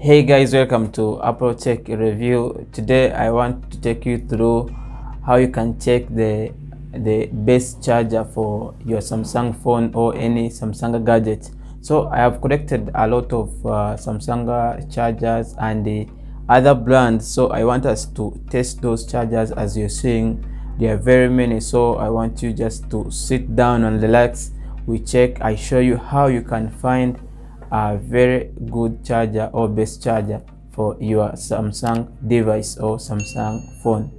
Hey guys, welcome to Apple Tech Review. Today I want to take you through how you can check the best charger for your Samsung phone or any Samsung gadget. So I have collected a lot of Samsung chargers and the other brands, so I want us to test those chargers. As you're seeing, there are very many, so I want you just to sit down and relax. We check, I show you how you can find a very good charger or best charger for your Samsung device or Samsung phone.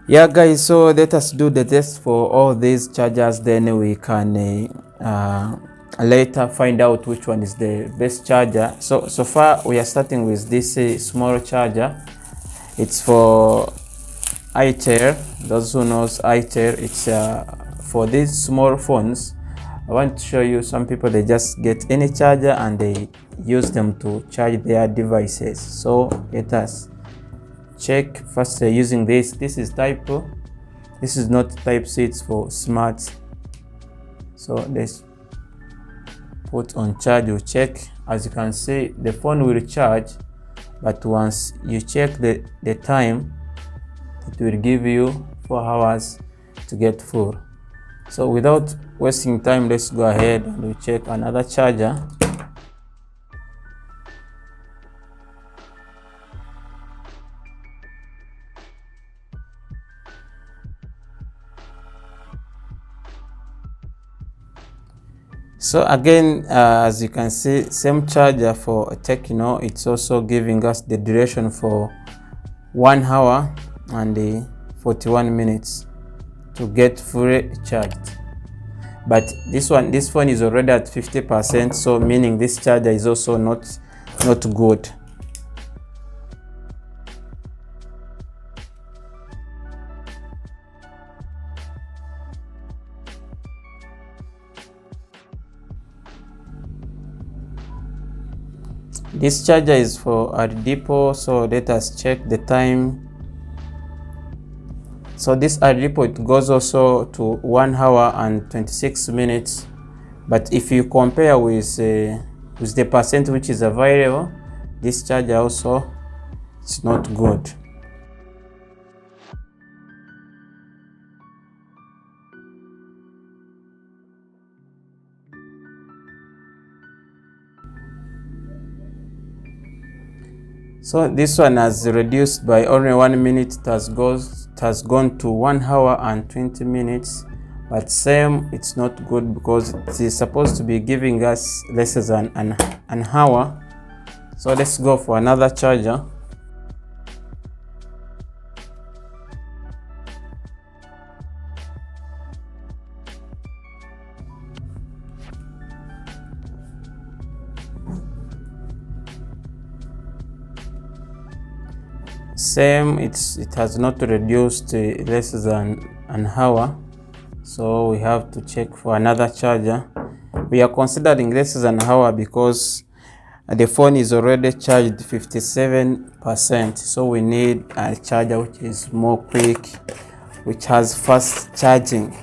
Yeah guys, so let us do the test for all these chargers, then we can later find out which one is the best charger. So far we are starting with this small charger. It's for iTer. Those who knows iTer, it's for these small phones. I want to show you, some people they just get any charger and they use them to charge their devices. So let us check first using this. This is type O. This is not type C, it's for smart. So let's put on charge. You check. As you can see, the phone will charge, but once you check the time, it will give you 4 hours to get full. So without wasting time, let's go ahead and we check another charger. So again, as you can see, same charger for Techno. It's also giving us the duration for 1 hour and 41 minutes to get fully charged. But this phone is already at 50%, so meaning this charger is also not good. This charger is for our depot, so let us check the time. So this depot, it goes also to 1 hour and 26 minutes. But if you compare with the percent which is available, this charger also it's not good. So this one has reduced by only 1 minute. It has gone to 1 hour and 20 minutes. But same, it's not good because it is supposed to be giving us less than an hour. So let's go for another charger. Same, it has not reduced less than an hour, so we have to check for another charger. We are considering less than an hour because the phone is already charged 57%, so we need a charger which is more quick, which has fast charging.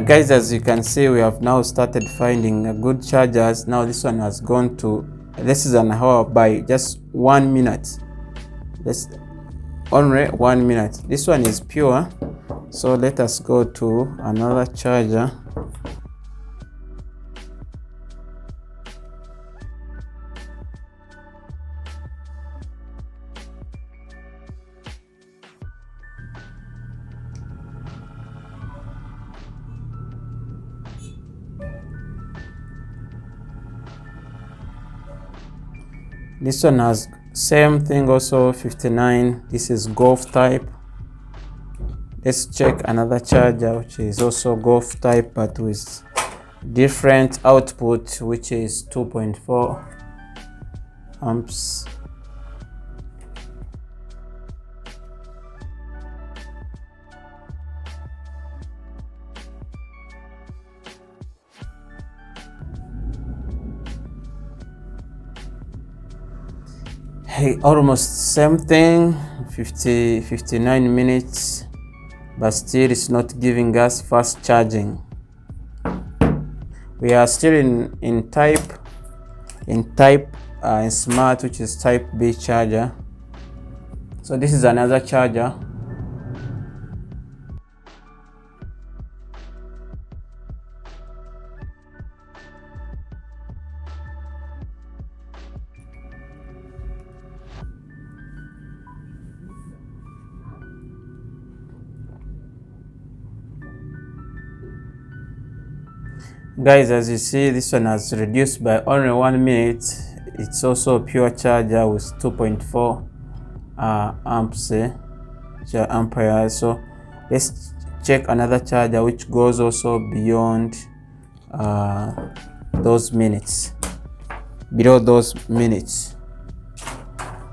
Guys, as you can see, we have now started finding good chargers. Now this one has gone to less than an hour by just 1 minute. Only 1 minute. This one is pure, so let us go to another charger. This one has same thing, also 59. This is Golf type. Let's check another charger which is also Golf type but with different output, which is 2.4 amps. Hey, almost same thing, 59 minutes, but still it's not giving us fast charging. We are still in smart, which is type B charger. So this is another charger. Guys, as you see, this one has reduced by only 1 minute. It's also a pure charger with 2.4 amperes. So let's check another charger which goes also beyond those minutes, below those minutes.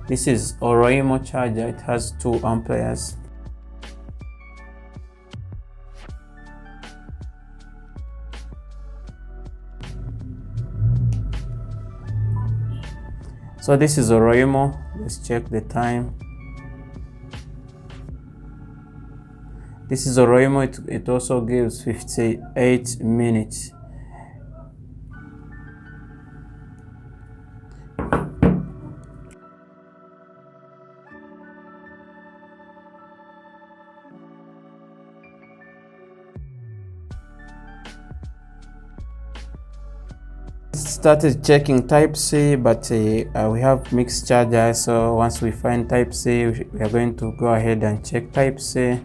This is Oroimo charger. It has 2 amperes. So this is Oroimo. Let's check the time. This is Oroimo. It also gives 58 minutes. Started checking type C, but we have mixed chargers, so once we find type C, we are going to go ahead and check type C.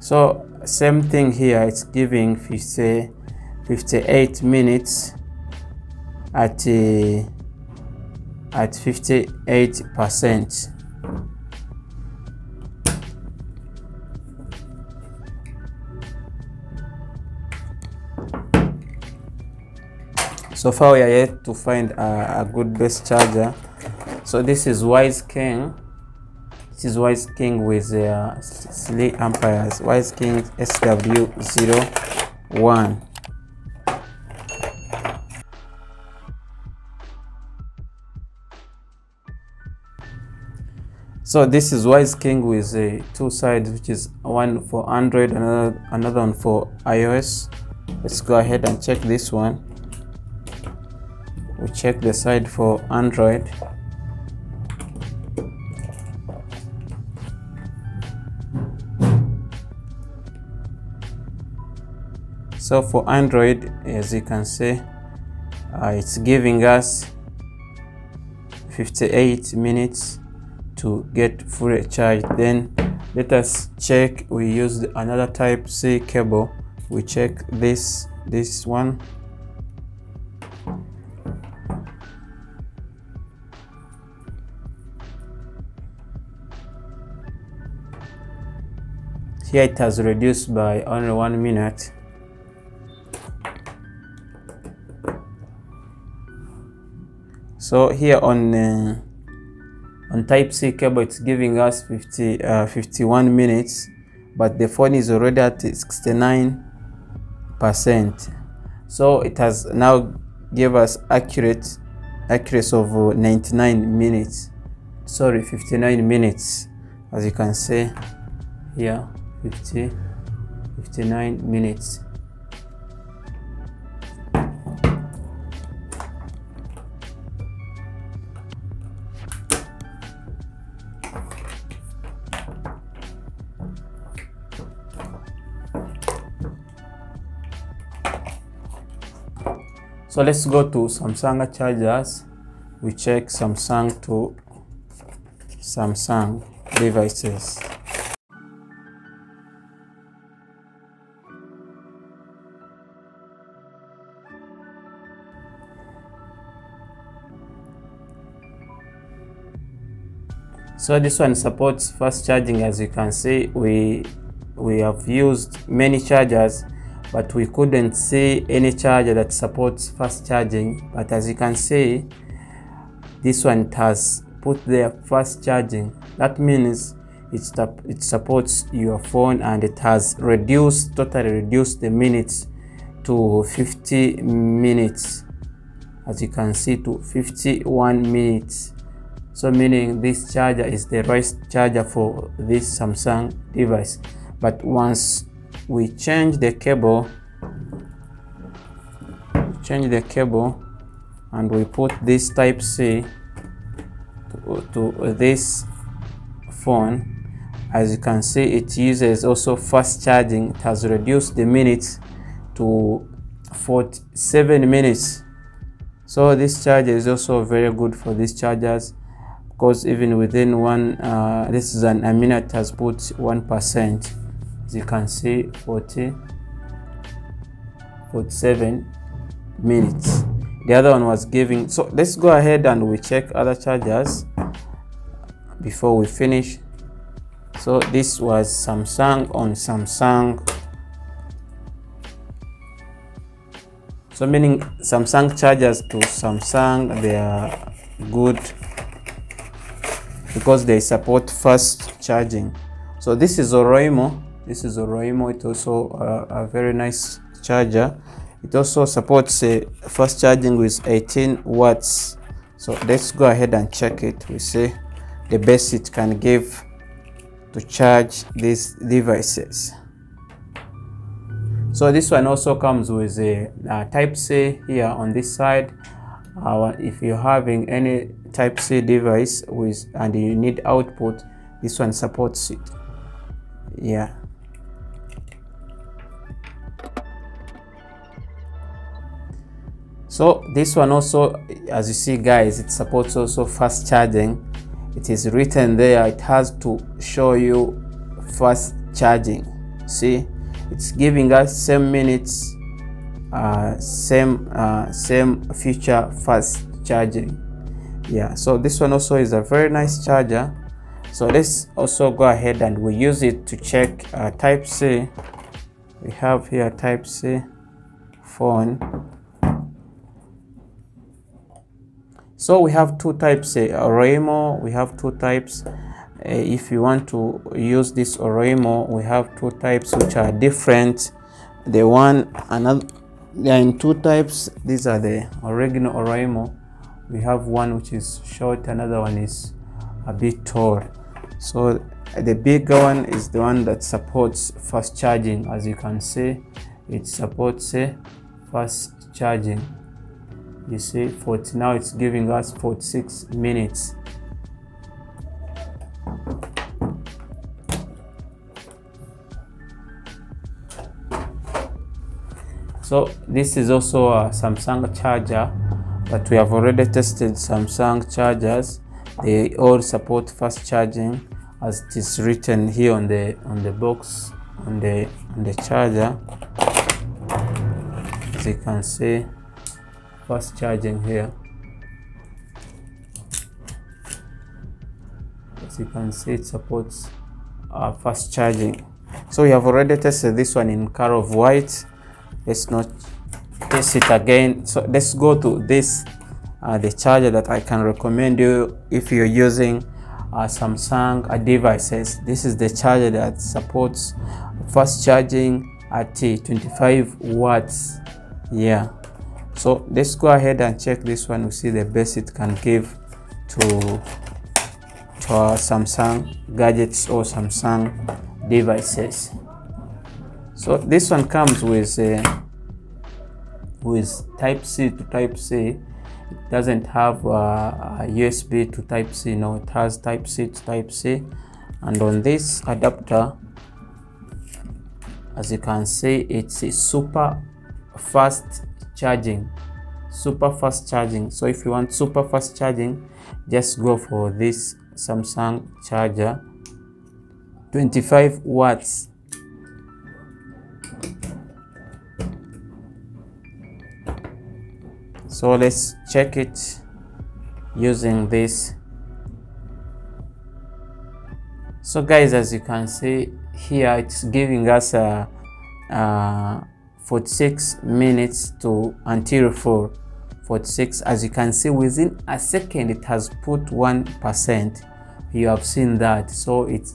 So same thing here, it's giving 58 minutes at 58%. So far we are yet to find a good best charger. So this is Wise King. This is Wise King with 3 amperes. Wise King SW01. So this is Wise King with 2 sides, which is one for Android, another one for iOS. Let's go ahead and check this one. We check the side for Android. So for Android, as you can see, it's giving us 58 minutes to get fully charged. Then let us check. We used another type C cable. We check this one. Here it has reduced by only 1 minute. So here on type C cable, it's giving us 51 minutes, but the phone is already at 69%. So it has now give us accuracy of 59 minutes. Sorry, 59 minutes, as you can see here. 59 minutes. So let's go to Samsung chargers. We check Samsung to Samsung devices. So this one supports fast charging. As you can see, we have used many chargers, but we couldn't see any charger that supports fast charging. But as you can see, this one has put there fast charging. That means it supports your phone, and it has totally reduced the minutes to 50 minutes as you can see, to 51 minutes. So meaning this charger is the right charger for this Samsung device. But once we change the cable and we put this type C to this phone, as you can see, it uses also fast charging. It has reduced the minutes to 47 minutes. So this charger is also very good for these chargers, because even within one this is an minute has put 1%. As you can see, 47 minutes. The other one was giving. So let's go ahead and we check other chargers before we finish. So this was Samsung on Samsung. So meaning Samsung chargers to Samsung, they are good because they support fast charging. So this is Oroimo. It's also a very nice charger. It also supports fast charging with 18 watts. So let's go ahead and check it. We see the best it can give to charge these devices. So this one also comes with a type C here on this side. If you're having any type C device and you need output, this one supports it. Yeah. So this one also, as you see guys, it supports also fast charging. It is written there, it has to show you fast charging. See, it's giving us same minutes, same feature, fast charging. Yeah, so this one also is a very nice charger. So let's also go ahead and we use it to check type C. We have here type C phone. So we have two types, Oroimo. We have two types. If you want to use this Oroimo, we have two types which are different. They are in two types. These are the original Oroimo. We have one which is short, another one is a bit tall. So the bigger one is the one that supports fast charging. As you can see, it supports fast charging. You see, now it's giving us 46 minutes. So this is also a Samsung charger, but we have already tested Samsung chargers. They all support fast charging, as it is written here on the box on the charger. As you can see, fast charging here. As you can see, it supports fast charging. So we have already tested this one in color of white. Let's not test it again. So let's go to this, the charger that I can recommend you if you're using Samsung devices. This is the charger that supports fast charging at 25 watts. Yeah. So let's go ahead and check this one. We see the best it can give to our Samsung gadgets or Samsung devices. So this one comes with type C to type C. It doesn't have a USB to type C. No, it has type C to type C. And on this adapter, as you can see, it's a super fast charging. So if you want super fast charging, just go for this Samsung charger, 25 watts. So let's check it using this. So guys, as you can see here, it's giving us a 46 minutes until 46. As you can see, within a second it has put 1%. You have seen that. So it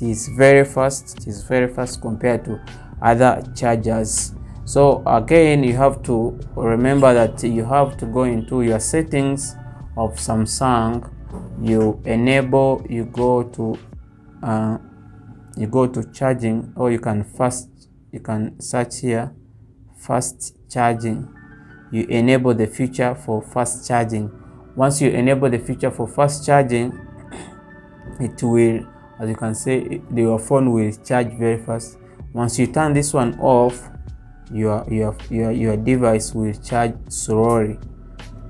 is very fast. It is very fast compared to other chargers. So again, you have to remember that you have to go into your settings of Samsung. You enable, you go to charging, or you can search here fast charging. You enable the feature for fast charging. Once you enable the feature for fast charging, it will, as you can see, your phone will charge very fast. Once you turn this one off, your device will charge slowly.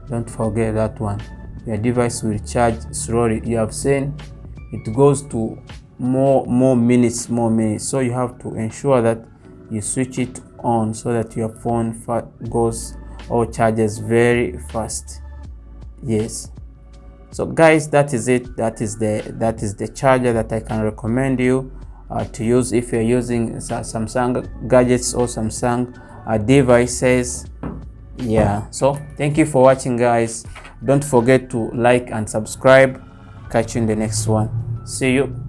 Don't forget that one. Your device will charge slowly. You have seen it goes to more minutes. So you have to ensure that you switch it on so that your phone goes or charges very fast. Yes. So guys, that is it. That is the charger that I can recommend you to use if you're using Samsung gadgets or Samsung devices. Yeah, so thank you for watching, guys. Don't forget to like and subscribe. Catch you in the next one. See you.